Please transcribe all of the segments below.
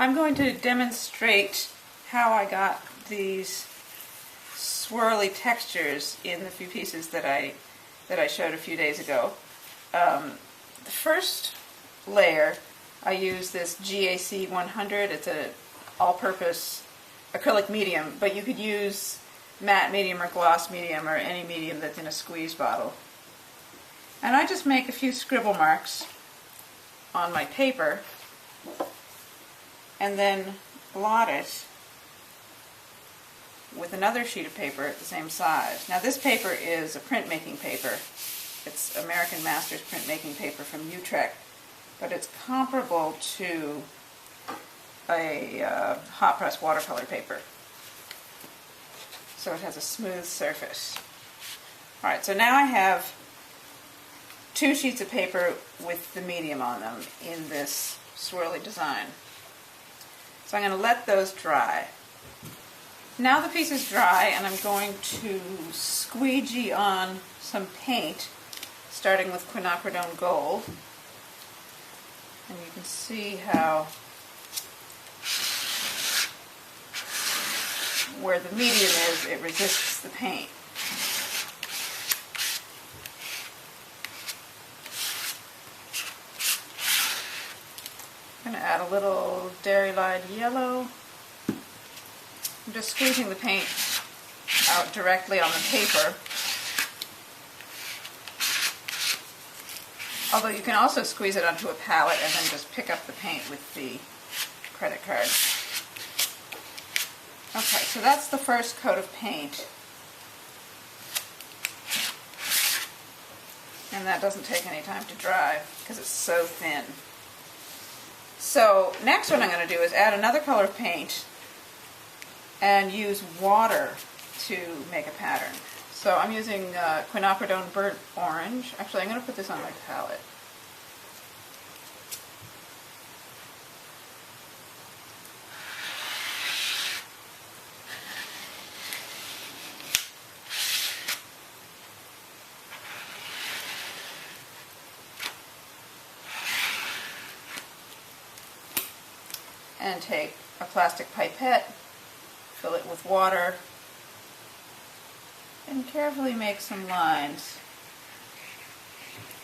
I'm going to demonstrate how I got these swirly textures in the few pieces that I showed a few days ago. The first layer, I use this GAC 100. It's an all-purpose acrylic medium, but you could use matte medium or gloss medium or any medium that's in a squeeze bottle. And I just make a few scribble marks on my paper and then blot it with another sheet of paper at the same size. Now this paper is a printmaking paper. It's American Masters printmaking paper from Utrecht, but it's comparable to a hot press watercolor paper. So it has a smooth surface. Alright, so now I have two sheets of paper with the medium on them in this swirly design. So I'm going to let those dry. Now the piece is dry, and I'm going to squeegee on some paint, starting with quinacridone gold. And you can see how where the medium is, it resists the paint. I'm going to add a little Dairy-Lyed yellow. I'm just squeezing the paint out directly on the paper. Although you can also squeeze it onto a palette and then just pick up the paint with the credit card. Okay, so that's the first coat of paint. And that doesn't take any time to dry because it's so thin. So next what I'm going to do is add another color of paint and use water to make a pattern. So I'm using quinacridone burnt orange. Actually, I'm going to put this on my palette. And take a plastic pipette, fill it with water, and carefully make some lines.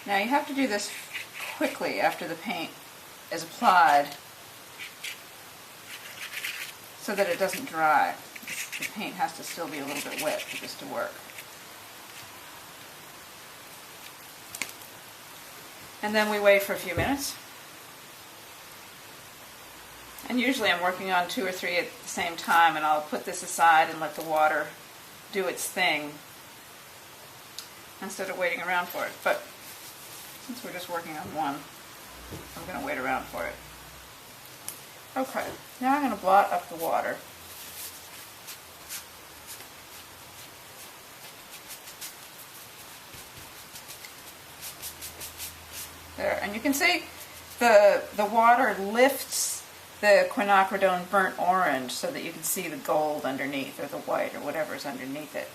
Now you have to do this quickly after the paint is applied so that it doesn't dry. The paint has to still be a little bit wet for this to work. And then we wait for a few minutes. And usually I'm working on 2 or 3 at the same time, and I'll put this aside and let the water do its thing instead of waiting around for it. But since we're just working on one, I'm going to wait around for it. Okay, now I'm going to blot up the water. There, and you can see the water lifts the quinacridone burnt orange so that you can see the gold underneath, or the white, or whatever's underneath it.